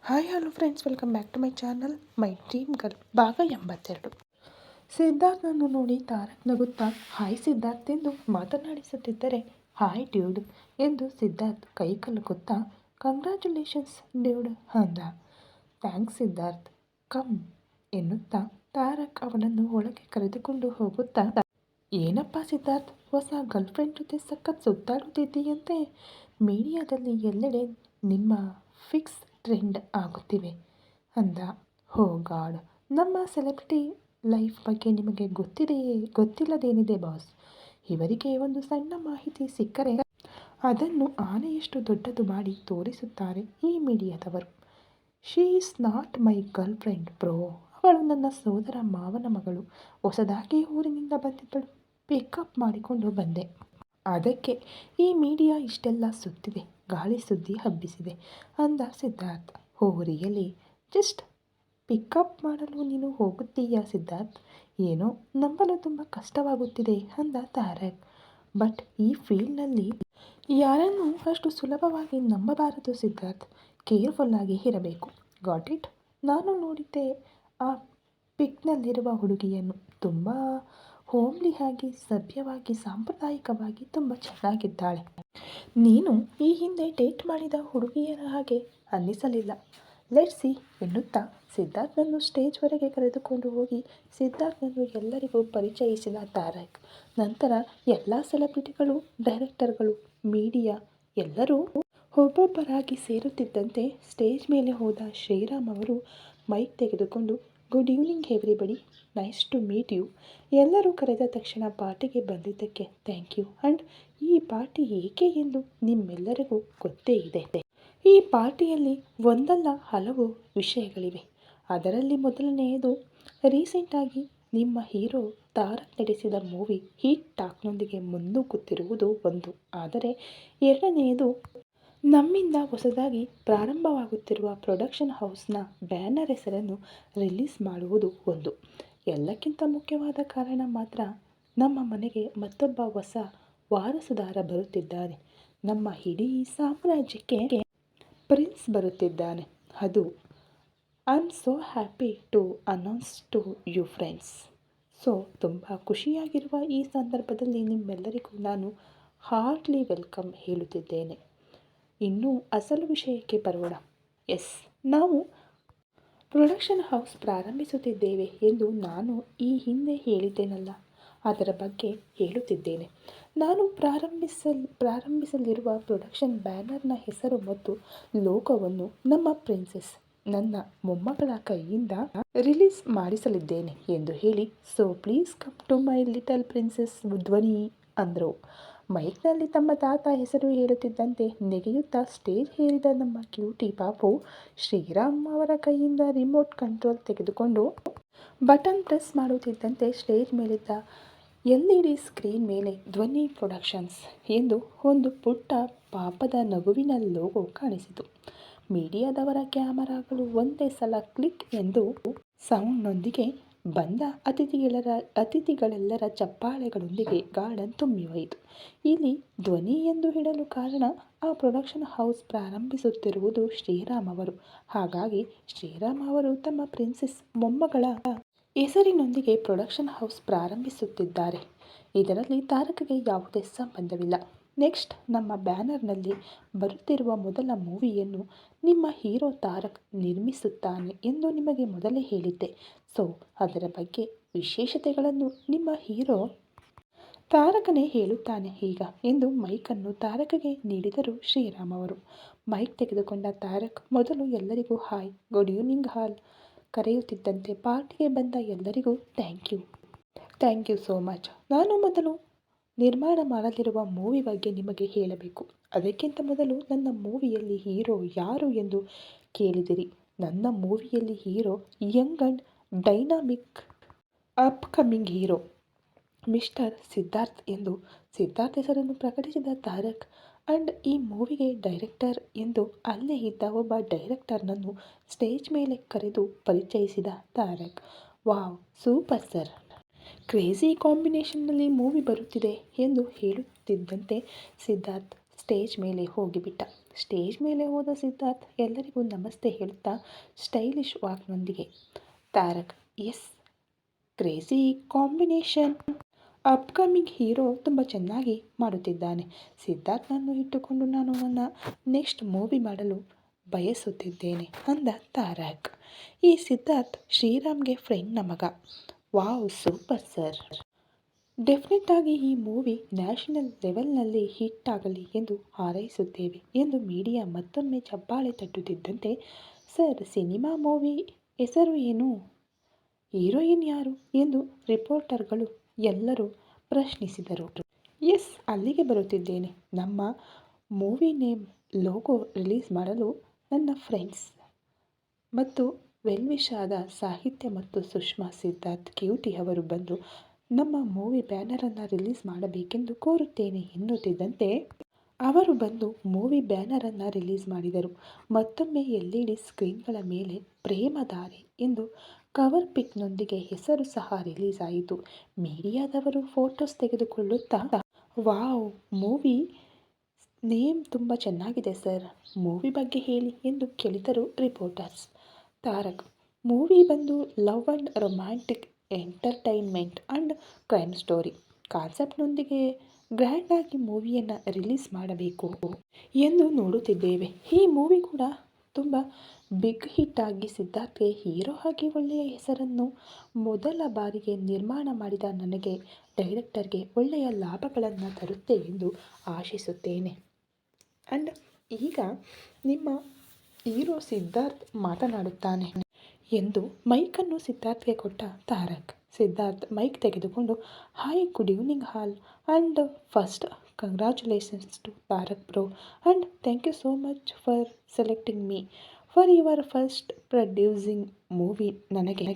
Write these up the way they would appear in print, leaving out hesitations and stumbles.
Hi hello friends, welcome back to my channel my dream girl ಭಾಗ 82. ಸಿದ್ಧಾರ್ಥನನ್ನು ನೋಡಿ ತಾರಕ್ ನಗುತ್ತಾ hi Siddharth ಎಂದು ಮಾತನಾಡಿಸುತ್ತಿದ್ದರೆ, ಹಾಯ್ ಡ್ಯೂಡ್ ಎಂದು ಸಿದ್ಧಾರ್ಥ್ ಕೈ ಕಲುಕುತ್ತಾ ಕಂಗ್ರ್ಯಾಚುಲೇಷನ್ಸ್ ಡ್ಯೂಡ್ ಅಂದ. ಥ್ಯಾಂಕ್ಸ್ ಸಿದ್ಧಾರ್ಥ್, ಕಮ್ ಎನ್ನುತ್ತಾ ತಾರಕ್ ಅವನನ್ನು ಒಳಗೆ ಕರೆದುಕೊಂಡು ಹೋಗುತ್ತಾ, ಏನಪ್ಪ ಸಿದ್ಧಾರ್ಥ್, ಹೊಸ ಗರ್ಲ್ಫ್ರೆಂಡ್ ಜೊತೆ ಸಖತ್ ಸುತ್ತಾಡುತ್ತಿದ್ದೀಯಂತೆ. ಮೀಡಿಯಾದಲ್ಲಿ ಎಲ್ಲೆಡೆ ನಿಮ್ಮ ಫಿಕ್ಸ್ ಟ್ರೆಂಡ್ ಆಗುತ್ತಿವೆ ಅಂದ. ಹೋ ಗಾಡ್, ನಮ್ಮ ಸೆಲೆಬ್ರಿಟಿ ಲೈಫ್ ಬಗ್ಗೆ ನಿಮಗೆ ಗೊತ್ತಿಲ್ಲದೇನಿದೆ ಬಾಸ್. ಇವರಿಗೆ ಒಂದು ಸಣ್ಣ ಮಾಹಿತಿ ಸಿಕ್ಕರೆ ಅದನ್ನು ಆನೆಯಷ್ಟು ದೊಡ್ಡದು ಮಾಡಿ ತೋರಿಸುತ್ತಾರೆ ಈ ಮೀಡಿಯಾದವರು. She is not my girlfriend bro. ಅವಳು ನನ್ನ ಸೋದರ ಮಾವನ ಮಗಳು. ಹೊಸದಾಗಿ ಊರಿನಿಂದ ಬಂದಿದ್ದಳು. ಪಿಕಪ್ ಮಾಡಿಕೊಂಡು ಬಂದೆ. ಅದಕ್ಕೆ ಈ ಮೀಡಿಯಾ ಇಷ್ಟೆಲ್ಲ ಸುತ್ತಿದೆ, ಗಾಳಿ ಸುದ್ದಿ ಹಬ್ಬಿಸಿದೆ ಅಂದ Siddharth. Oh really? Just pickup ಮಾಡಲು ನೀನು ಹೋಗುತ್ತೀಯಾ ಸಿದ್ಧಾರ್ಥ್? ಏನೋ ನಂಬಲು ತುಂಬ ಕಷ್ಟವಾಗುತ್ತಿದೆ ಅಂದ ತಾರಕ್. ಬಟ್ ಈ ಫೀಲ್ಡ್ನಲ್ಲಿ ಯಾರನ್ನೂ ಅಷ್ಟು ಸುಲಭವಾಗಿ ನಂಬಬಾರದು ಸಿದ್ಧಾರ್ಥ್. ಕೇರ್ಫುಲ್ಲಾಗಿ ಇರಬೇಕು. Got it? ನಾನು ನೋಡಿದ್ದೆ ಆ ಪಿಕ್ನಲ್ಲಿರುವ ಹುಡುಗಿಯನ್ನು. ತುಂಬ ಹೋಮ್ಲಿಯಾಗಿ, ಸಭ್ಯವಾಗಿ, ಸಾಂಪ್ರದಾಯಿಕವಾಗಿ ತುಂಬ ಚೆನ್ನಾಗಿದ್ದಾಳೆ. ನೀನು ಈ ಹಿಂದೆ ಡೇಟ್ ಮಾಡಿದ ಹುಡುಗಿಯರ ಹಾಗೆ ಅನ್ನಿಸಲಿಲ್ಲ. ಲೆಟ್ಸ್ ಸಿ ಎನ್ನುತ್ತಾ ಸಿದ್ಧಾರ್ಥನನ್ನು ಸ್ಟೇಜ್ವರೆಗೆ ಕರೆದುಕೊಂಡು ಹೋಗಿ ಸಿದ್ಧಾರ್ಥನನ್ನು ಎಲ್ಲರಿಗೂ ಪರಿಚಯಿಸಿದ ತಾರಕ್. ನಂತರ ಎಲ್ಲ ಸೆಲೆಬ್ರಿಟಿಗಳು, ಡೈರೆಕ್ಟರ್ಗಳು, ಮೀಡಿಯಾ ಎಲ್ಲರೂ ಒಬ್ಬೊಬ್ಬರಾಗಿ ಸೇರುತ್ತಿದ್ದಂತೆ ಸ್ಟೇಜ್ ಮೇಲೆ ಹೋದ ಶ್ರೀರಾಮ್ ಅವರು ಮೈಕ್ ತೆಗೆದುಕೊಂಡು, good evening everybody, nice to meet you. ಎಲ್ಲರೂ ಕರೆದ ತಕ್ಷಣ ಪಾರ್ಟಿಗೆ ಬಂದಿದ್ದಕ್ಕೆ ಥ್ಯಾಂಕ್ ಯು. ಆ್ಯಂಡ್ ಈ ಪಾರ್ಟಿ ಏಕೆ ಎಂದು ನಿಮ್ಮೆಲ್ಲರಿಗೂ ಗೊತ್ತೇ ಇದೆ. ಈ ಪಾರ್ಟಿಯಲ್ಲಿ ಒಂದಲ್ಲ ಹಲವು ವಿಷಯಗಳಿವೆ. ಅದರಲ್ಲಿ ಮೊದಲನೆಯದು, ರೀಸೆಂಟಾಗಿ ನಿಮ್ಮ ಹೀರೋ ತಾರಕ್ ನಡೆಸಿದ ಮೂವಿ ಹೀಟ್ ಟಾಕ್ನೊಂದಿಗೆ ಮುನ್ನುಗ್ಗುತ್ತಿರುವುದು ಒಂದು. ಆದರೆ ಎರಡನೆಯದು, ನಮ್ಮಿಂದ ಹೊಸದಾಗಿ ಪ್ರಾರಂಭವಾಗುತ್ತಿರುವ ಪ್ರೊಡಕ್ಷನ್ ಹೌಸ್ನ ಬ್ಯಾನರ್ ಹೆಸರನ್ನು ರಿಲೀಸ್ ಮಾಡುವುದು ಒಂದು. ಎಲ್ಲಕ್ಕಿಂತ ಮುಖ್ಯವಾದ ಕಾರಣ ಮಾತ್ರ, ನಮ್ಮ ಮನೆಗೆ ಮತ್ತೊಬ್ಬ ಹೊಸ ವಾರಸುದಾರ ಬರುತ್ತಿದ್ದಾನೆ. ನಮ್ಮ ಇಡೀ ಸಾಮ್ರಾಜ್ಯಕ್ಕೆ ಪ್ರಿನ್ಸ್ ಬರುತ್ತಿದ್ದಾನೆ. ಅದು I am so happy to announce to you friends. So ತುಂಬ ಖುಷಿಯಾಗಿರುವ ಈ ಸಂದರ್ಭದಲ್ಲಿ ನಿಮ್ಮೆಲ್ಲರಿಗೂ ನಾನು ಹಾರ್ಟ್ಲಿ ವೆಲ್ಕಮ್ ಹೇಳುತ್ತಿದ್ದೇನೆ. ಇನ್ನು ಅಸಲು ವಿಷಯಕ್ಕೆ ಬರೋಣ. ಎಸ್, ನಾವು ಪ್ರೊಡಕ್ಷನ್ ಹೌಸ್ ಪ್ರಾರಂಭಿಸುತ್ತಿದ್ದೇವೆ ಎಂದು ನಾನು ಈ ಹಿಂದೆ ಹೇಳಿದ್ದೇನಲ್ಲ, ಅದರ ಬಗ್ಗೆ ಹೇಳುತ್ತಿದ್ದೇನೆ. ನಾನು ಪ್ರಾರಂಭಿಸಲಿರುವ ಪ್ರೊಡಕ್ಷನ್ ಬ್ಯಾನರ್ನ ಹೆಸರು ಮತ್ತು ಲೋಗೋವನ್ನು ನಮ್ಮ ಪ್ರಿನ್ಸೆಸ್, ನನ್ನ ಮೊಮ್ಮಗಳ ಕೈಯಿಂದ ರಿಲೀಸ್ ಮಾಡಿಸಲಿದ್ದೇನೆ ಎಂದು ಹೇಳಿ, so please come to my little princess ಧ್ವನಿ ಅಂದರು. ಮೈಕ್ನಲ್ಲಿ ತಮ್ಮ ತಾತ ಹೆಸರು ಹೇಳುತ್ತಿದ್ದಂತೆ ನೆಗೆಯುತ್ತಾ ಸ್ಟೇಜ್ ಏರಿದ ನಮ್ಮ ಕ್ಯೂಟಿ ಪಾಪು ಶ್ರೀರಾಮ್ ಅವರ ಕೈಯಿಂದ ರಿಮೋಟ್ ಕಂಟ್ರೋಲ್ ತೆಗೆದುಕೊಂಡು ಬಟನ್ ಪ್ರೆಸ್ ಮಾಡುತ್ತಿದ್ದಂತೆ ಸ್ಟೇಜ್ ಮೇಲಿದ್ದ LED ಸ್ಕ್ರೀನ್ ಮೇಲೆ ಧ್ವನಿ ಪ್ರೊಡಕ್ಷನ್ಸ್ ಎಂದು ಒಂದು ಪುಟ್ಟ ಪಾಪದ ನಗುವಿನ ಲೋಗೋ ಕಾಣಿಸಿತು. ಮೀಡಿಯಾದವರ ಕ್ಯಾಮರಾಗಳು ಒಂದೇ ಸಲ ಕ್ಲಿಕ್ ಎಂದು ಸೌಂಡ್ನೊಂದಿಗೆ ಬಂದ ಅತಿಥಿಗಳೆಲ್ಲರ ಚಪ್ಪಾಳೆಗಳೊಂದಿಗೆ ಗಾರ್ಡನ್ ತುಂಬಿ ಹೋಯಿತು. ಇಲ್ಲಿ ಧ್ವನಿ ಎಂದು ಹೇಳಲು ಕಾರಣ, ಆ ಪ್ರೊಡಕ್ಷನ್ ಹೌಸ್ ಪ್ರಾರಂಭಿಸುತ್ತಿರುವುದು ಶ್ರೀರಾಮ್ ಅವರು. ಹಾಗಾಗಿ ಶ್ರೀರಾಮ್ ಅವರು ತಮ್ಮ ಪ್ರಿನ್ಸೆಸ್ ಮೊಮ್ಮಗಳ ಹೆಸರಿನೊಂದಿಗೆ ಪ್ರೊಡಕ್ಷನ್ ಹೌಸ್ ಪ್ರಾರಂಭಿಸುತ್ತಿದ್ದಾರೆ. ಇದರಲ್ಲಿ ತಾರಕ್ಗೆ ಯಾವುದೇ ಸಂಬಂಧವಿಲ್ಲ. ನೆಕ್ಸ್ಟ್, ನಮ್ಮ ಬ್ಯಾನರ್ನಲ್ಲಿ ಬರುತ್ತಿರುವ ಮೊದಲ ಮೂವಿಯನ್ನು ನಿಮ್ಮ ಹೀರೋ ತಾರಕ್ ನಿರ್ಮಿಸುತ್ತಾನೆ ಎಂದು ನಿಮಗೆ ಮೊದಲೇ ಹೇಳಿದ್ದೆ. ಸೊ ಅದರ ಬಗ್ಗೆ ವಿಶೇಷತೆಗಳನ್ನು ನಿಮ್ಮ ಹೀರೋ ತಾರಕನೇ ಹೇಳುತ್ತಾನೆ ಈಗ ಎಂದು ಮೈಕನ್ನು ತಾರಕ್ಗೆ ನೀಡಿದರು ಶ್ರೀರಾಮ್ ಅವರು. ಮೈಕ್ ತೆಗೆದುಕೊಂಡ ತಾರಕ್ ಮೊದಲು ಎಲ್ಲರಿಗೂ ಹಾಯ್, ಗುಡ್ ಈವ್ನಿಂಗ್ ಹಾಲ್ ಕರೆಯುತ್ತಿದ್ದಂತೆ ಪಾರ್ಟಿಗೆ ಬಂದ ಎಲ್ಲರಿಗೂ ಥ್ಯಾಂಕ್ ಯು ಸೋ ಮಚ್. ನಾನು ಮೊದಲು ನಿರ್ಮಾಣ ಮಾಡಲಿರುವ ಮೂವಿ ಬಗ್ಗೆ ನಿಮಗೆ ಹೇಳಬೇಕು. ಅದಕ್ಕಿಂತ ಮೊದಲು, ನನ್ನ ಮೂವಿಯಲ್ಲಿ ಹೀರೋ ಯಾರು ಎಂದು ಕೇಳಿದಿರಿ. ನನ್ನ ಮೂವಿಯಲ್ಲಿ hero young and dynamic upcoming hero mister Siddharth ಎಂದು ಸಿದ್ಧಾರ್ಥ್ ಹೆಸರನ್ನು ಪ್ರಕಟಿಸಿದ ತಾರಕ್. ಆ್ಯಂಡ್ ಈ ಮೂವಿಗೆ ಡೈರೆಕ್ಟರ್ ಎಂದು ಅಲ್ಲೇ ಇದ್ದ ಒಬ್ಬ ಡೈರೆಕ್ಟರ್ನನ್ನು ಸ್ಟೇಜ್ ಮೇಲೆ ಕರೆದು ಪರಿಚಯಿಸಿದ Tarak. Wow, super sir, crazy ಕಾಂಬಿನೇಷನ್ನಲ್ಲಿ ಮೂವಿ ಬರುತ್ತಿದೆ ಎಂದು ಹೇಳುತ್ತಿದ್ದಂತೆ ಸಿದ್ಧಾರ್ಥ್ ಸ್ಟೇಜ್ ಮೇಲೆ ಹೋಗಿಬಿಟ್ಟ. ಸ್ಟೇಜ್ ಮೇಲೆ ಹೋದ ಸಿದ್ಧಾರ್ಥ್ ಎಲ್ಲರಿಗೂ ನಮಸ್ತೆ ಹೇಳುತ್ತಾ ಸ್ಟೈಲಿಶ್ ವಾಕ್ನೊಂದಿಗೆ Tarak as crazy combination upcoming hero ತುಂಬ ಚೆನ್ನಾಗಿ ಮಾಡುತ್ತಿದ್ದಾನೆ. ಸಿದ್ಧಾರ್ಥ್ನನ್ನು ಇಟ್ಟುಕೊಂಡು ನಾನು ನನ್ನ ನೆಕ್ಸ್ಟ್ ಮೂವಿ ಮಾಡಲು ಬಯಸುತ್ತಿದ್ದೇನೆ ಅಂದ ತಾರಕ್. ಈ ಸಿದ್ಧಾರ್ಥ್ ಶ್ರೀರಾಮ್ಗೆ ಫ್ರೆಂಡ್ನ ಮಗ. Wow super sir. ಡೆಫಿನೆಟ್ ಆಗಿ ಈ ಮೂವಿ ನ್ಯಾಷನಲ್ ಲೆವೆಲ್ನಲ್ಲಿ ಹಿಟ್ ಆಗಲಿ ಎಂದು ಹಾರೈಸುತ್ತೇವೆ ಎಂದು ಮೀಡಿಯಾ ಮತ್ತೊಮ್ಮೆ ಚಪ್ಪಾಳೆ ತಟ್ಟುತ್ತಿದ್ದಂತೆ ಸರ್ ಸಿನಿಮಾ ಮೂವಿ ಹೆಸರು ಏನು, ಹೀರೋಯಿನ್ ಯಾರು ಎಂದು ರಿಪೋರ್ಟರ್ಗಳು ಎಲ್ಲರೂ ಪ್ರಶ್ನಿಸಿದರು. ಎಸ್ ಅಲ್ಲಿಗೆ ಬರುತ್ತಿದ್ದೇನೆ. ನಮ್ಮ ಮೂವಿ ನೇಮ್ ಲೋಗೋ ರಿಲೀಸ್ ಮಾಡಲು ನನ್ನ ಫ್ರೆಂಡ್ಸ್ ಮತ್ತು ವೆಲ್ವಿಶ್ ಆದ ಸಾಹಿತ್ಯ ಮತ್ತು ಸುಷ್ಮಾ ಸಿದ್ಧಾರ್ಥ್ ಕ್ಯೂಟಿ ಅವರು ಬಂದು ನಮ್ಮ ಮೂವಿ ಬ್ಯಾನರನ್ನು ರಿಲೀಸ್ ಮಾಡಬೇಕೆಂದು ಕೋರುತ್ತೇನೆ ಎನ್ನುತ್ತಿದ್ದಂತೆ ಅವರು ಬಂದು ಮೂವಿ ಬ್ಯಾನರನ್ನು ರಿಲೀಸ್ ಮಾಡಿದರು. ಮತ್ತೊಮ್ಮೆ LED ಸ್ಕ್ರೀನ್ಗಳ ಮೇಲೆ ಪ್ರೇಮಧಾರೆ ಎಂದು ಕವರ್ ಪಿಕ್ನೊಂದಿಗೆ ಹೆಸರು ಸಹ ರಿಲೀಸ್ ಆಯಿತು. ಮೀಡಿಯಾದವರು ಫೋಟೋಸ್ ತೆಗೆದುಕೊಳ್ಳುತ್ತಾ ವಾವ್ ಮೂವಿ ನೇಮ್ ತುಂಬ ಚೆನ್ನಾಗಿದೆ ಸರ್, ಮೂವಿ ಬಗ್ಗೆ ಹೇಳಿ ಎಂದು ಕೇಳಿದರು ರಿಪೋರ್ಟರ್ಸ್. ತಾರಕ್ ಮೂವಿ ಬಂದು love and romantic entertainment and crime story ಕಾನ್ಸೆಪ್ಟ್ನೊಂದಿಗೆ ಗ್ರ್ಯಾಂಡ್ ಆಗಿ ಮೂವಿಯನ್ನು ರಿಲೀಸ್ ಮಾಡಬೇಕು ಎಂದು ನೋಡುತ್ತಿದ್ದೇವೆ. ಈ ಮೂವಿ ಕೂಡ ತುಂಬ ಬಿಗ್ ಹಿಟ್ ಆಗಿ ಸಿದ್ಧಾರ್ಥ್ಗೆ ಹೀರೋ ಆಗಿ ಒಳ್ಳೆಯ ಹೆಸರನ್ನು ಮೊದಲ ಬಾರಿಗೆ ನಿರ್ಮಾಣ ಮಾಡಿದ ನನಗೆ ಡೈರೆಕ್ಟರ್ಗೆ ಒಳ್ಳೆಯ ಲಾಭಗಳನ್ನು ತರುತ್ತೆ ಎಂದು ಆಶಿಸುತ್ತೇನೆ. ಆ್ಯಂಡ್ ಈಗ ನಿಮ್ಮ ಹೀರೋ ಸಿದ್ಧಾರ್ಥ್ ಮಾತನಾಡುತ್ತಾನೆ ಎಂದು ಮೈಕನ್ನು ಸಿದ್ಧಾರ್ಥ್ಗೆ ಕೊಟ್ಟ ತಾರಕ್. ಸಿದ್ಧಾರ್ಥ್ ಮೈಕ್ ತೆಗೆದುಕೊಂಡು hi good evening all and first congratulations to Tarak bro and thank you so much for selecting me for your first producing movie. ನನಗೆ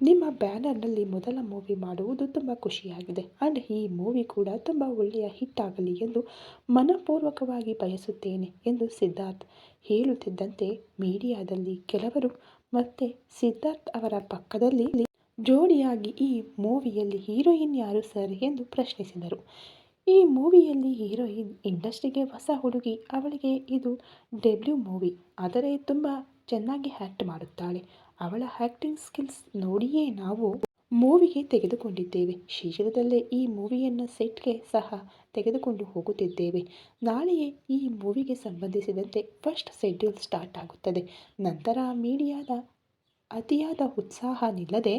ನಿಮ್ಮ ಬ್ಯಾನರ್ನಲ್ಲಿ ಮೊದಲ ಮೂವಿ ಮಾಡುವುದು ತುಂಬ ಖುಷಿಯಾಗಿದೆ ಆ್ಯಂಡ್ ಈ ಮೂವಿ ಕೂಡ ತುಂಬ ಒಳ್ಳೆಯ ಹಿಟ್ ಆಗಲಿ ಎಂದು ಮನಪೂರ್ವಕವಾಗಿ ಬಯಸುತ್ತೇನೆ ಎಂದು ಸಿದ್ಧಾರ್ಥ್ ಹೇಳುತ್ತಿದ್ದಂತೆ ಮೀಡಿಯಾದಲ್ಲಿ ಕೆಲವರು ಮತ್ತೆ ಸಿದ್ಧಾರ್ಥ್ ಅವರ ಪಕ್ಕದಲ್ಲಿ ಜೋಡಿಯಾಗಿ ಈ ಮೂವಿಯಲ್ಲಿ ಹೀರೋಯಿನ್ ಯಾರು ಸರ್ ಎಂದು ಪ್ರಶ್ನಿಸಿದರು. ಈ ಮೂವಿಯಲ್ಲಿ ಹೀರೋಯಿನ್ ಇಂಡಸ್ಟ್ರಿಗೆ ಹೊಸ ಹುಡುಗಿ, ಅವಳಿಗೆ ಇದು ಡೆಬ್ಯೂ ಮೂವಿ, ಆದರೆ ತುಂಬ ಚೆನ್ನಾಗಿ ಆ್ಯಕ್ಟ್ ಮಾಡುತ್ತಾಳೆ. ಅವಳ ಆ್ಯಕ್ಟಿಂಗ್ ಸ್ಕಿಲ್ಸ್ ನೋಡಿಯೇ ನಾವು ಮೂವಿಗೆ ತೆಗೆದುಕೊಂಡಿದ್ದೇವೆ. ಶೀಘ್ರದಲ್ಲೇ ಈ ಮೂವಿಯನ್ನು ಸೆಟ್ಗೆ ಸಹ ತೆಗೆದುಕೊಂಡು ಹೋಗುತ್ತಿದ್ದೇವೆ. ನಾಳೆಯೇ ಈ ಮೂವಿಗೆ ಸಂಬಂಧಿಸಿದಂತೆ ಫಸ್ಟ್ ಶೆಡ್ಯೂಲ್ ಸ್ಟಾರ್ಟ್ ಆಗುತ್ತದೆ. ನಂತರ ಮೀಡಿಯಾದ ಅತಿಯಾದ ಉತ್ಸಾಹ ನಿಲ್ಲದೆ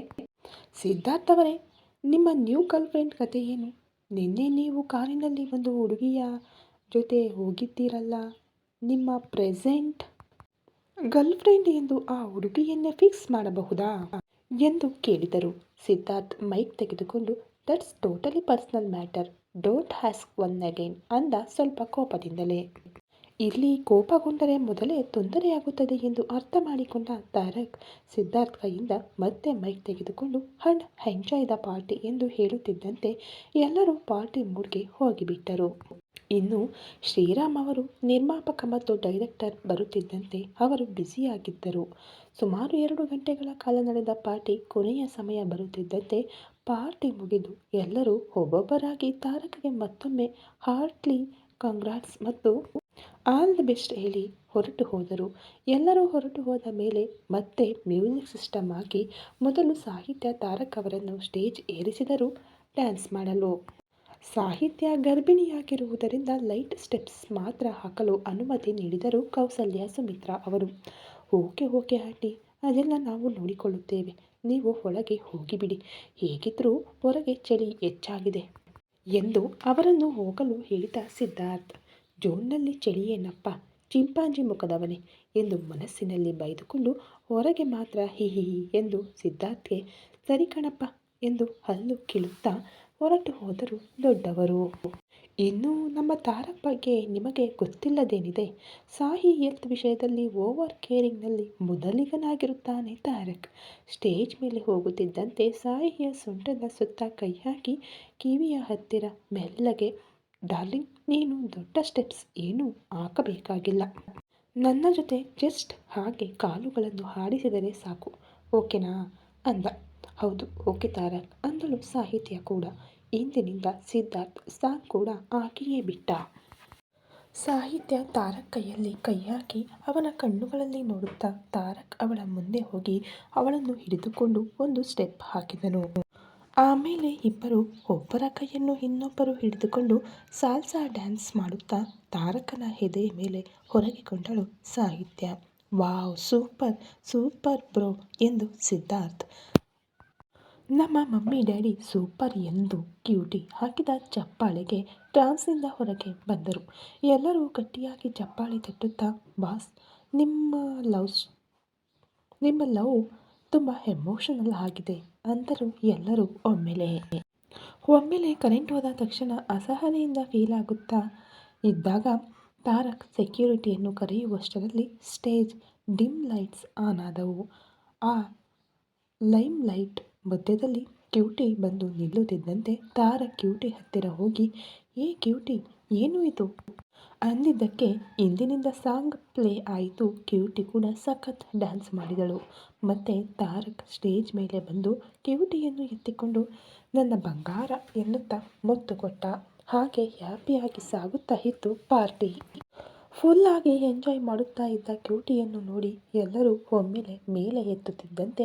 ಸಿದ್ಧಾರ್ಥ್ ಅವರೇ ನಿಮ್ಮ ನ್ಯೂ ಗರ್ಲ್ ಫ್ರೆಂಡ್ ಕತೆ ಏನು? ನಿನ್ನೆ ನೀವು ಕಾರಿನಲ್ಲಿ ಒಂದು ಹುಡುಗಿಯ ಜೊತೆ ಹೋಗಿದ್ದೀರಲ್ಲ, ನಿಮ್ಮ ಪ್ರೆಸೆಂಟ್ ಗರ್ಲ್ ಫ್ರೆಂಡ್ ಎಂದು ಆ ಹುಡುಗಿಯನ್ನೇ ಫಿಕ್ಸ್ ಮಾಡಬಹುದಾ ಎಂದು ಕೇಳಿದರು. ಸಿದ್ಧಾರ್ಥ್ ಮೈಕ್ ತೆಗೆದುಕೊಂಡು that's totally personal matter, don't ask one again ಅಂದ ಸ್ವಲ್ಪ ಕೋಪದಿಂದಲೇ. ಇಲ್ಲಿ ಕೋಪಗೊಂಡರೆ ಮೊದಲೇ ತೊಂದರೆಯಾಗುತ್ತದೆ ಎಂದು ಅರ್ಥ ಮಾಡಿಕೊಂಡ ತಾರಕ್ ಸಿದ್ಧಾರ್ಥ್ ಕೈಯಿಂದ ಮತ್ತೆ ಮೈಕ್ ತೆಗೆದುಕೊಂಡು ಅಂಡ್ ಎಂಜಾಯ್ ದ ಪಾರ್ಟಿ ಎಂದು ಹೇಳುತ್ತಿದ್ದಂತೆ ಎಲ್ಲರೂ ಪಾರ್ಟಿ ಮೂಡ್ಗೆ ಹೋಗಿಬಿಟ್ಟರು. ಇನ್ನು ಶ್ರೀರಾಮ್ ಅವರು ನಿರ್ಮಾಪಕ ಮತ್ತು ಡೈರೆಕ್ಟರ್ ಬರುತ್ತಿದ್ದಂತೆ ಅವರು ಬ್ಯುಸಿಯಾಗಿದ್ದರು. ಸುಮಾರು 2 ಗಂಟೆಗಳ ಕಾಲ ನಡೆದ ಪಾರ್ಟಿ ಕೊನೆಯ ಸಮಯ ಬರುತ್ತಿದ್ದಂತೆ ಪಾರ್ಟಿ ಮುಗಿದು ಎಲ್ಲರೂ ಒಬ್ಬೊಬ್ಬರಾಗಿ ತಾರಕ್ಗೆ ಮತ್ತೊಮ್ಮೆ ಹಾರ್ಟ್ಲಿ ಕಂಗ್ರಾಟ್ಸ್ ಮತ್ತು ಆಲ್ ದಿ ಬೆಸ್ಟ್ ಹೇಳಿ ಹೊರಟು ಹೋದರು. ಎಲ್ಲರೂ ಹೊರಟು ಹೋದ ಮೇಲೆ ಮತ್ತೆ ಮ್ಯೂಸಿಕ್ ಸಿಸ್ಟಮ್ ಹಾಕಿ ಮೊದಲು ಸಾಹಿತ್ಯ ತಾರಕ್ ಅವರನ್ನು ಸ್ಟೇಜ್ ಏರಿಸಿದರು ಡ್ಯಾನ್ಸ್ ಮಾಡಲು. ಸಾಹಿತ್ಯ ಗರ್ಭಿಣಿಯಾಗಿರುವುದರಿಂದ ಲೈಟ್ ಸ್ಟೆಪ್ಸ್ ಮಾತ್ರ ಹಾಕಲು ಅನುಮತಿ ನೀಡಿದರು ಕೌಸಲ್ಯ ಸುಮಿತ್ರಾ ಅವರು. ಓಕೆ ಆಂಟಿ, ಅದೆಲ್ಲ ನಾವು ನೋಡಿಕೊಳ್ಳುತ್ತೇವೆ, ನೀವು ಒಳಗೆ ಹೋಗಿಬಿಡಿ, ಹೇಗಿದ್ರೂ ಹೊರಗೆ ಚಳಿ ಹೆಚ್ಚಾಗಿದೆ ಎಂದು ಅವರನ್ನು ಹೋಗಲು ಹೇಳಿದ ಸಿದ್ಧಾರ್ಥ್ ಜೋನ್ನಲ್ಲಿ ಚಳಿಯೇನಪ್ಪ, ಚಿಂಪಾಂಜಿ ಮುಖದವನೇ ಎಂದು ಮನಸ್ಸಿನಲ್ಲಿ ಬೈದುಕೊಂಡು ಹೊರಗೆ ಮಾತ್ರ ಹಿಹಿ ಎಂದು ಸಿದ್ಧಾರ್ಥ್ಗೆ ಸರಿ ಕಣಪ್ಪ ಎಂದು ಹಲ್ಲು ಕಿಳುತ್ತಾ ಹೊರಟು ಹೋದರು ದೊಡ್ಡವರು. ಇನ್ನು ನಮ್ಮ ತಾರಕ್ ಬಗ್ಗೆ ನಿಮಗೆ ಗೊತ್ತಿಲ್ಲದೇನಿದೆ. ಸಾಹಿ ಹೆಲ್ತ್ ವಿಷಯದಲ್ಲಿ ಓವರ್ ಕೇರಿಂಗ್ನಲ್ಲಿ ಮೊದಲಿಗನಾಗಿರುತ್ತಾನೆ ತಾರಕ್. ಸ್ಟೇಜ್ ಮೇಲೆ ಹೋಗುತ್ತಿದ್ದಂತೆ ಸಾಹಿಯ ಸೊಂಟದ ಸುತ್ತ ಕೈ ಹಾಕಿ ಕಿವಿಯ ಹತ್ತಿರ ಮೆಲ್ಲಗೆ ಡಾರ್ಲಿಂಗ್, ನೀನು ದೊಡ್ಡ ಸ್ಟೆಪ್ಸ್ ಏನೂ ಹಾಕಬೇಕಾಗಿಲ್ಲ, ನನ್ನ ಜೊತೆ ಜಸ್ಟ್ ಹಾಗೆ ಕಾಲುಗಳನ್ನು ಆಡಿಸಿದರೆ ಸಾಕು, ಓಕೆನಾ ಅಂದ. ಹೌದು ಓಕೆ ತಾರಕ್ ಅಂದಳು ಸಾಹಿತ್ಯ ಕೂಡ. ಇಂದಿನಿಂದ ಸಿದ್ಧಾರ್ಥ್ ಸಾಂಗ್ ಕೂಡ ಹಾಕಿಯೇ ಬಿಟ್ಟ. ಸಾಹಿತ್ಯ ತಾರಕ್ ಕೈಯಲ್ಲಿ ಕೈ ಹಾಕಿ ಅವನ ಕಣ್ಣುಗಳಲ್ಲಿ ನೋಡುತ್ತಾ ತಾರಕ್ ಅವಳ ಮುಂದೆ ಹೋಗಿ ಅವಳನ್ನು ಹಿಡಿದುಕೊಂಡು ಒಂದು ಸ್ಟೆಪ್ ಹಾಕಿದನು. ಆಮೇಲೆ ಇಬ್ಬರು ಒಬ್ಬರ ಕೈಯನ್ನು ಇನ್ನೊಬ್ಬರು ಹಿಡಿದುಕೊಂಡು ಸಾಲ್ಸಾ ಡ್ಯಾನ್ಸ್ ಮಾಡುತ್ತಾ ತಾರಕನ ಎದೆಯ ಮೇಲೆ ಹೊರಗೆ ಕೊಂಡಳು ಸಾಹಿತ್ಯ. ವಾವ್, ಸೂಪರ್ ಸೂಪರ್ ಬ್ರೋ ಎಂದು ಸಿದ್ಧಾರ್ಥ್. ನಮ್ಮ ಮಮ್ಮಿ ಡ್ಯಾಡಿ ಸೂಪರ್ ಎಂದು ಕ್ಯೂಟಿ ಹಾಕಿದ ಚಪ್ಪಾಳೆಗೆ ಡ್ಯಾನ್ಸ್ನಿಂದ ಹೊರಗೆ ಬಂದರು. ಎಲ್ಲರೂ ಗಟ್ಟಿಯಾಗಿ ಚಪ್ಪಾಳೆ ತಟ್ಟುತ್ತಾ, ಬಾಸ್, ನಿಮ್ಮ ಲವ್ ತುಂಬ ಎಮೋಷನಲ್ ಆಗಿದೆ ಅಂದರು ಎಲ್ಲರೂ ಒಮ್ಮೆಲೆ. ಕರೆಂಟ್ ಹೋದ ತಕ್ಷಣ ಅಸಹನೆಯಿಂದ ಫೀಲ್ ಆಗುತ್ತಾ ಇದ್ದಾಗ ತಾರಕ್ ಸೆಕ್ಯೂರಿಟಿಯನ್ನು ಕರೆಯುವಷ್ಟರಲ್ಲಿ ಸ್ಟೇಜ್ ಡಿಮ್ ಲೈಟ್ಸ್ ಆನ್ ಆದವು. ಆ ಲೈಮ್ ಲೈಟ್ ಮಧ್ಯದಲ್ಲಿ ಕ್ಯೂಟಿ ಬಂದು ನಿಲ್ಲುತ್ತಿದ್ದಂತೆ ತಾರಕ್ ಕ್ಯೂಟಿ ಹತ್ತಿರ ಹೋಗಿ, ಏ ಕ್ಯೂಟಿ, ಏನು ಇದು ಅಂದಿದ್ದಕ್ಕೆ ಇಂದಿನಿಂದ ಸಾಂಗ್ ಪ್ಲೇ ಆಯಿತು. ಕ್ಯೂಟಿ ಕೂಡ ಸಖತ್ ಡ್ಯಾನ್ಸ್ ಮಾಡಿದಳು. ಮತ್ತೆ ತಾರಕ್ ಸ್ಟೇಜ್ ಮೇಲೆ ಬಂದು ಕ್ಯೂಟಿಯನ್ನು ಎತ್ತಿಕೊಂಡು ನನ್ನ ಬಂಗಾರ ಎನ್ನುತ್ತಾ ಮುತ್ತು ಕೊಟ್ಟ. ಹಾಗೆ ಹ್ಯಾಪಿಯಾಗಿ ಸಾಗುತ್ತಾ ಇತ್ತು ಪಾರ್ಟಿ. ಫುಲ್ ಆಗಿ ಎಂಜಾಯ್ ಮಾಡುತ್ತಾ ಇದ್ದ ಕ್ಯೂಟಿಯನ್ನು ನೋಡಿ ಎಲ್ಲರೂ ಒಮ್ಮೆಲೆ ಮೇಲೆ ಎತ್ತುತ್ತಿದ್ದಂತೆ,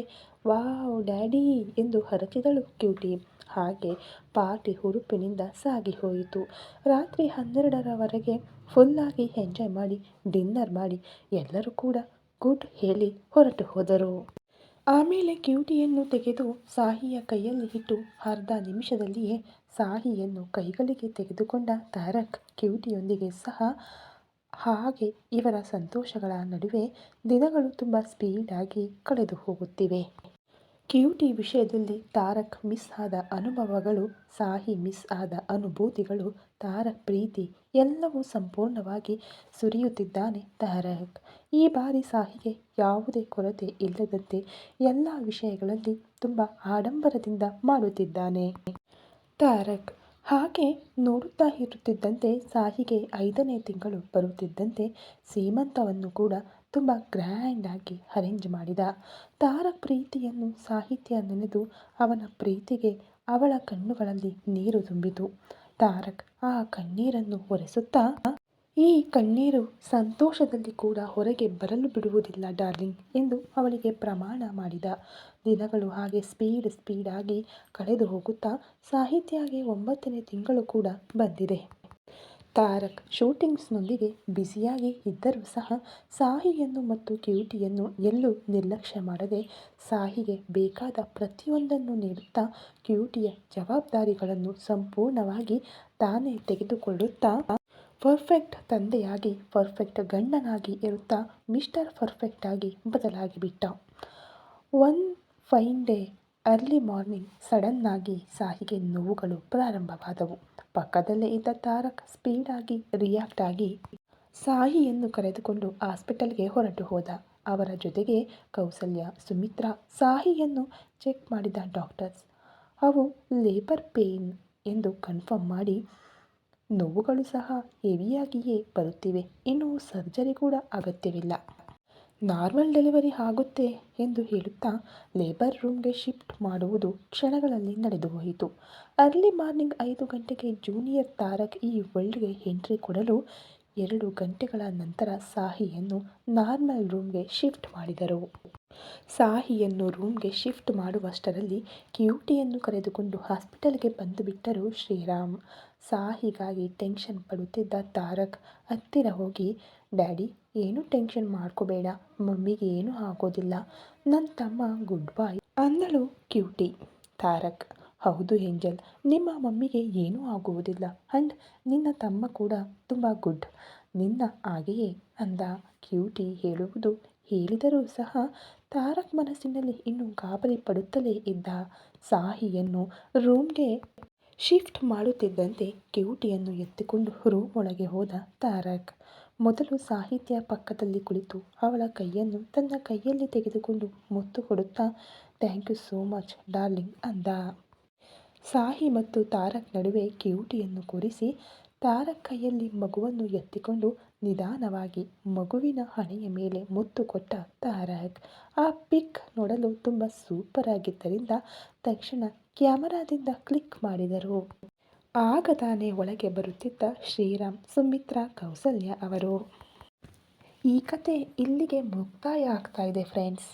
ವಾವ್ ಡ್ಯಾಡಿ ಎಂದು ಹರಚಿದಳು ಕ್ಯೂಟಿ. ಹಾಗೆ ಪಾರ್ಟಿ ಹುರುಪಿನಿಂದ ಸಾಗಿ ಹೋಯಿತು. ರಾತ್ರಿ 12ರವರೆಗೆ ಫುಲ್ಲಾಗಿ ಎಂಜಾಯ್ ಮಾಡಿ ಡಿನ್ನರ್ ಮಾಡಿ ಎಲ್ಲರೂ ಕೂಡ ಗುಡ್ ಹೇಳಿ ಹೊರಟು ಹೋದರು. ಆಮೇಲೆ ಕ್ಯೂಟಿಯನ್ನು ತೆಗೆದು ಸಾಹಿಯ ಕೈಯಲ್ಲಿ ಇಟ್ಟು ಅರ್ಧ ನಿಮಿಷದಲ್ಲಿಯೇ ಸಾಹಿಯನ್ನು ಕೈಗಳಿಗೆ ತೆಗೆದುಕೊಂಡ ತಾರಕ್ ಕ್ಯೂಟಿಯೊಂದಿಗೆ ಸಹ. ಹಾಗೆ ಇವರ ಸಂತೋಷಗಳ ನಡುವೆ ದಿನಗಳು ತುಂಬ ಸ್ಪೀಡಾಗಿ ಕಳೆದು ಹೋಗುತ್ತಿವೆ. ಕ್ಯೂಟಿ ವಿಷಯದಲ್ಲಿ ತಾರಕ್ ಮಿಸ್ ಆದ ಅನುಭವಗಳು, ಸಾಹಿ ಮಿಸ್ ಆದ ಅನುಭೂತಿಗಳು, ತಾರಕ್ ಪ್ರೀತಿ ಎಲ್ಲವೂ ಸಂಪೂರ್ಣವಾಗಿ ಸುರಿಯುತ್ತಿದ್ದಾನೆ ತಾರಕ್. ಈ ಬಾರಿ ಸಾಹಿಗೆ ಯಾವುದೇ ಕೊರತೆ ಇಲ್ಲದಂತೆ ಎಲ್ಲ ವಿಷಯಗಳಲ್ಲಿ ತುಂಬ ಆಡಂಬರದಿಂದ ಮಾಡುತ್ತಿದ್ದಾನೆ ತಾರಕ್. ಹಾಗೆ ನೋಡುತ್ತಾ ಇರುತ್ತಿದ್ದಂತೆ ಸಾಹಿಗೆ 5ನೇ ತಿಂಗಳು ಬರುತ್ತಿದ್ದಂತೆ ಸೀಮಂತವನ್ನು ಕೂಡ ತುಂಬ ಗ್ರ್ಯಾಂಡ್ ಆಗಿ ಅರೇಂಜ್ ಮಾಡಿದ. ತಾರಕ್ ಪ್ರೀತಿಯನ್ನು ಸಾಹಿತ್ಯ ನೆನೆದು ಅವನ ಪ್ರೀತಿಗೆ ಅವಳ ಕಣ್ಣುಗಳಲ್ಲಿ ನೀರು ತುಂಬಿತು. ತಾರಕ್ ಆ ಕಣ್ಣೀರನ್ನು ಒರೆಸುತ್ತಾ, ಈ ಕಣ್ಣೀರು ಸಂತೋಷದಲ್ಲಿ ಕೂಡ ಹೊರಗೆ ಬರಲು ಬಿಡುವುದಿಲ್ಲ ಡಾರ್ಲಿಂಗ್ ಎಂದು ಅವಳಿಗೆ ಪ್ರಮಾಣ ಮಾಡಿದ. ದಿನಗಳು ಹಾಗೆ ಸ್ಪೀಡಾಗಿ ಕಳೆದು ಹೋಗುತ್ತಾ ಸಾಹಿತ್ಯಗೆ 9ನೇ ತಿಂಗಳು ಕೂಡ ಬಂದಿದೆ. ತಾರಕ್ ಶೂಟಿಂಗ್ಸ್ನೊಂದಿಗೆ ಬ್ಯುಸಿಯಾಗಿ ಇದ್ದರೂ ಸಹ ಸಾಹಿಯನ್ನು ಮತ್ತು ಕ್ಯೂಟಿಯನ್ನು ಎಲ್ಲೂ ನಿರ್ಲಕ್ಷ್ಯ ಮಾಡದೆ ಸಾಹಿಗೆ ಬೇಕಾದ ಪ್ರತಿಯೊಂದನ್ನು ನೀಡುತ್ತಾ ಕ್ಯೂಟಿಯ ಜವಾಬ್ದಾರಿಗಳನ್ನು ಸಂಪೂರ್ಣವಾಗಿ ತಾನೇ ತೆಗೆದುಕೊಳ್ಳುತ್ತಾ ಪರ್ಫೆಕ್ಟ್ ತಂದೆಯಾಗಿ, ಪರ್ಫೆಕ್ಟ್ ಗಂಡನಾಗಿ ಇರುತ್ತಾ ಮಿಸ್ಟರ್ ಪರ್ಫೆಕ್ಟ್ ಆಗಿ ಬದಲಾಗಿಬಿಟ್ಟ. One fine day early morning sudden ಆಗಿ ಸಾಹಿಗೆ ನೋವುಗಳು ಪ್ರಾರಂಭವಾದವು. ಪಕ್ಕದಲ್ಲೇ ಇದ್ದ ತಾರಕ್ ಸ್ಪೀಡಾಗಿ ರಿಯಾಕ್ಟ್ ಆಗಿ ಸಾಹಿಯನ್ನು ಕರೆದುಕೊಂಡು ಹಾಸ್ಪಿಟಲ್ಗೆ ಹೊರಟು ಹೋದ. ಅವರ ಜೊತೆಗೆ ಕೌಸಲ್ಯ, ಸುಮಿತ್ರಾ. ಸಾಹಿಯನ್ನು ಚೆಕ್ ಮಾಡಿದ ಡಾಕ್ಟರ್ಸ್ ಅವು ಲೇಬರ್ ಪೇನ್ ಎಂದು ಕನ್ಫರ್ಮ್ ಮಾಡಿ, ನೋವುಗಳು ಸಹ ಹೆವಿಯಾಗಿಯೇ ಬರುತ್ತಿವೆ, ಇನ್ನು ಸರ್ಜರಿ ಕೂಡ ಅಗತ್ಯವಿಲ್ಲ, ನಾರ್ಮಲ್ ಡೆಲಿವರಿ ಆಗುತ್ತೆ ಎಂದು ಹೇಳುತ್ತಾ ಲೇಬರ್ ರೂಮ್ಗೆ ಶಿಫ್ಟ್ ಮಾಡುವುದು ಕ್ಷಣಗಳಲ್ಲಿ ನಡೆದು ಹೋಯಿತು. ಅರ್ಲಿ ಮಾರ್ನಿಂಗ್ 5 ಗಂಟೆಗೆ ಜೂನಿಯರ್ ತಾರಕ್ ಈ ವರ್ಲ್ಡ್ಗೆ ಎಂಟ್ರಿ ಕೊಡಲು 2 ಗಂಟೆಗಳ ನಂತರ ಸಾಹಿಯನ್ನು ನಾರ್ಮಲ್ ರೂಮ್ಗೆ ಶಿಫ್ಟ್ ಮಾಡಿದರು. ಸಾಹಿಯನ್ನು ರೂಮ್ಗೆ ಶಿಫ್ಟ್ ಮಾಡುವಷ್ಟರಲ್ಲಿ ಕ್ಯೂಟಿಯನ್ನು ಕರೆದುಕೊಂಡು ಹಾಸ್ಪಿಟಲ್ಗೆ ಬಂದು ಬಿಟ್ಟರು ಶ್ರೀರಾಮ್. ಸಾಹಿಗಾಗಿ ಟೆನ್ಷನ್ ಪಡುತ್ತಿದ್ದ ತಾರಕ್ ಹತ್ತಿರ ಹೋಗಿ, ಡ್ಯಾಡಿ ಏನು ಟೆನ್ಷನ್ ಮಾಡ್ಕೋಬೇಡ, ಮಮ್ಮಿಗೆ ಏನೂ ಆಗೋದಿಲ್ಲ, ನನ್ನ ತಮ್ಮ ಗುಡ್ ಬಾಯ್ ಅಂದಳು ಕ್ಯೂಟಿ. ತಾರಕ್, ಹೌದು ಏಂಜಲ್, ನಿಮ್ಮ ಮಮ್ಮಿಗೆ ಏನೂ ಆಗುವುದಿಲ್ಲ ಅಂಡ್ ನಿನ್ನ ತಮ್ಮ ಕೂಡ ತುಂಬ ಗುಡ್, ನಿನ್ನ ಹಾಗೆಯೇ ಅಂದ. ಕ್ಯೂಟಿ ಹೇಳುವುದು ಹೇಳಿದರೂ ಸಹ ತಾರಕ್ ಮನಸ್ಸಿನಲ್ಲಿ ಇನ್ನೂ ಗಾಬರಿ ಪಡುತ್ತಲೇ ಇದ್ದ. ಸಾಹಿಯನ್ನು ರೂಮ್ಗೆ ಶಿಫ್ಟ್ ಮಾಡುತ್ತಿದ್ದಂತೆ ಕ್ಯೂಟಿಯನ್ನು ಎತ್ತಿಕೊಂಡು ರೂಮ್ ಒಳಗೆ ಹೋದ ತಾರಕ್. ಮೊದಲು ಸಾಹಿತ್ಯ ಪಕ್ಕದಲ್ಲಿ ಕುಳಿತು ಅವಳ ಕೈಯನ್ನು ತನ್ನ ಕೈಯಲ್ಲಿ ತೆಗೆದುಕೊಂಡು ಮುತ್ತು ಕೊಡುತ್ತಾ, thank you so much darling ಅಂದ. ಸಾಹಿ ಮತ್ತು ತಾರಕ್ ನಡುವೆ ಕ್ಯೂಟಿಯನ್ನು ಕೂರಿಸಿ ತಾರಕ್ ಕೈಯಲ್ಲಿ ಮಗುವನ್ನು ಎತ್ತಿಕೊಂಡು ನಿಧಾನವಾಗಿ ಮಗುವಿನ ಹಣೆಯ ಮೇಲೆ ಮುತ್ತು ಕೊಟ್ಟ ತಾರಕ್. ಆ ಪಿಕ್ ನೋಡಲು ತುಂಬ ಸೂಪರ್ ಆಗಿದ್ದರಿಂದ ತಕ್ಷಣ ಕ್ಯಾಮರಾದಿಂದ ಕ್ಲಿಕ್ ಮಾಡಿದರು. ಆಗ ತಾನೇ ಒಳಗೆ ಬರುತ್ತಿದ್ದ ಶ್ರೀರಾಮ್, ಸುಮಿತ್ರಾ, ಕೌಸಲ್ಯ ಅವರು. ಈ ಕತೆ ಇಲ್ಲಿಗೆ ಮುಕ್ತಾಯ ಆಗ್ತಾ ಇದೆ ಫ್ರೆಂಡ್ಸ್.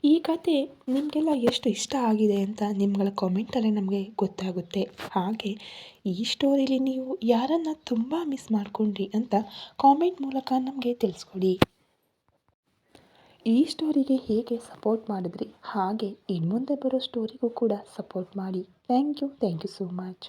ಈ ಕತೆ ನಿಮಗೆಲ್ಲ ಎಷ್ಟು ಇಷ್ಟ ಆಗಿದೆ ಅಂತ ನಿಮ್ಗಳ ಕಾಮೆಂಟಲ್ಲೇ ನಮಗೆ ಗೊತ್ತಾಗುತ್ತೆ. ಹಾಗೆ ಈ ಸ್ಟೋರಿಲಿ ನೀವು ಯಾರನ್ನು ತುಂಬ ಮಿಸ್ ಮಾಡ್ಕೊಂಡ್ರಿ ಅಂತ ಕಾಮೆಂಟ್ ಮೂಲಕ ನಮಗೆ ತಿಳಿಸ್ಕೊಡಿ. ಈ ಸ್ಟೋರಿಗೆ ಹೇಗೆ ಸಪೋರ್ಟ್ ಮಾಡಿದ್ರಿ, ಹಾಗೆ ಇನ್ಮುಂದೆ ಬರೋ ಸ್ಟೋರಿಗೂ ಕೂಡ ಸಪೋರ್ಟ್ ಮಾಡಿ. Thank you so much.